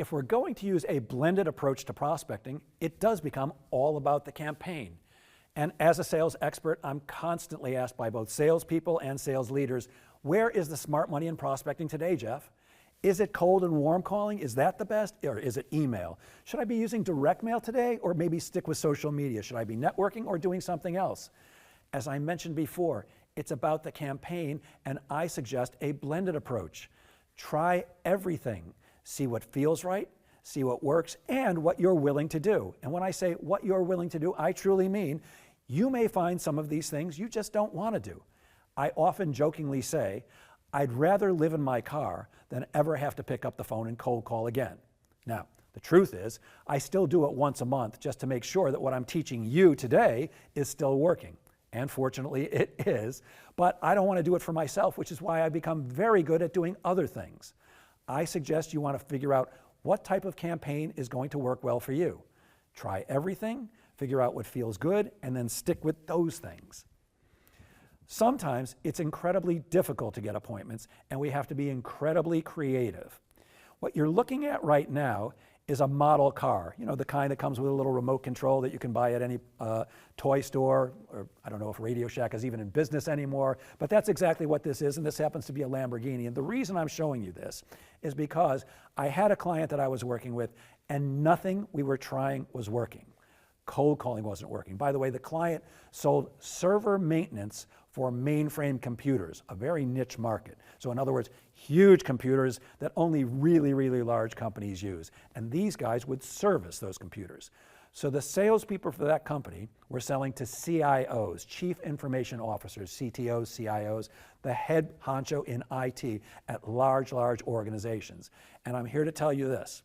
If we're going to use a blended approach to prospecting, it does become all about the campaign. And as a sales expert, I'm constantly asked by both salespeople and sales leaders, where is the smart money in prospecting today, Jeff? Is it cold and warm calling? Is that the best? Or is it email? Should I be using direct mail today or maybe stick with social media? Should I be networking or doing something else? As I mentioned before, it's about the campaign, and I suggest a blended approach. Try everything. See what feels right, see what works, and what you're willing to do. And when I say what you're willing to do, I truly mean you may find some of these things you just don't want to do. I often jokingly say, I'd rather live in my car than ever have to pick up the phone and cold call again. Now, the truth is, I still do it once a month just to make sure that what I'm teaching you today is still working. And fortunately, it is. But I don't want to do it for myself, which is why I've become very good at doing other things. I suggest you want to figure out what type of campaign is going to work well for you. Try everything, figure out what feels good, and then stick with those things. Sometimes it's incredibly difficult to get appointments, and we have to be incredibly creative. What you're looking at right now is a model car, you know, the kind that comes with a little remote control that you can buy at any toy store, or I don't know if Radio Shack is even in business anymore, but that's exactly what this is, and this happens to be a Lamborghini. And the reason I'm showing you this is because I had a client that I was working with, and nothing we were trying was working. Cold calling wasn't working. By the way, the client sold server maintenance for mainframe computers, a very niche market. So in other words, huge computers that only really, really large companies use. And these guys would service those computers. So the salespeople for that company were selling to CIOs, Chief Information Officers, CTOs, CIOs, the head honcho in IT at large, large organizations. And I'm here to tell you this.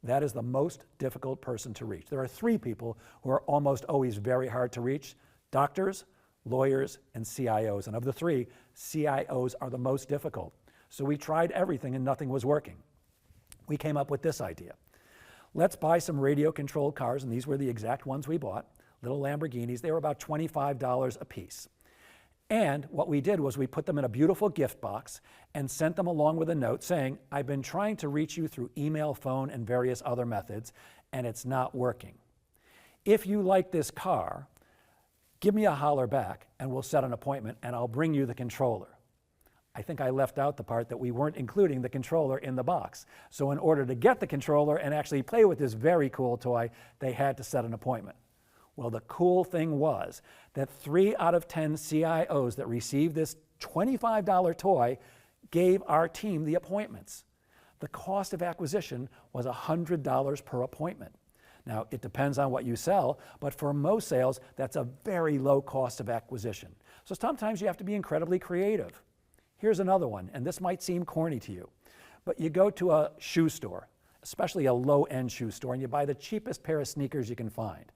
That is the most difficult person to reach. There are three people who are almost always very hard to reach: doctors, lawyers, and CIOs. And of the three, CIOs are the most difficult. So we tried everything and nothing was working. We came up with this idea. Let's buy some radio-controlled cars, and these were the exact ones we bought, little Lamborghinis. They were about $25 a piece. And what we did was we put them in a beautiful gift box and sent them along with a note saying, I've been trying to reach you through email, phone, and various other methods, and it's not working. If you like this car, give me a holler back and we'll set an appointment and I'll bring you the controller. I think I left out the part that we weren't including the controller in the box. So in order to get the controller and actually play with this very cool toy, they had to set an appointment. Well, the cool thing was that 3 out of 10 CIOs that received this $25 toy gave our team the appointments. The cost of acquisition was $100 per appointment. Now, it depends on what you sell, but for most sales, that's a very low cost of acquisition. So sometimes you have to be incredibly creative. Here's another one, and this might seem corny to you, but you go to a shoe store, especially a low-end shoe store, and you buy the cheapest pair of sneakers you can find.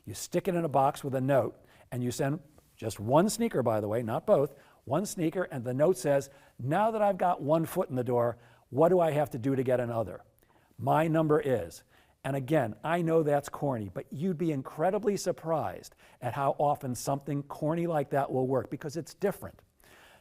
You stick it in a box with a note, and you send just one sneaker, by the way, not both, one sneaker, and the note says, now that I've got one foot in the door, what do I have to do to get another? My number is. And again, I know that's corny, but you'd be incredibly surprised at how often something corny like that will work because it's different.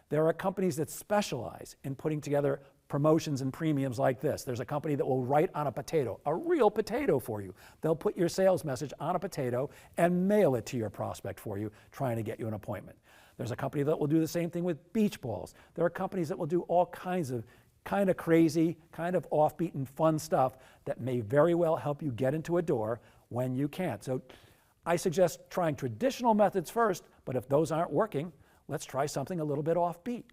There are companies that specialize in putting together promotions and premiums like this. There's a company that will write on a potato, a real potato for you. They'll put your sales message on a potato and mail it to your prospect for you, trying to get you an appointment. There's a company that will do the same thing with beach balls. There are companies that will do all kinds of kind of crazy, kind of offbeat and fun stuff that may very well help you get into a door when you can't. So I suggest trying traditional methods first, but if those aren't working, let's try something a little bit offbeat.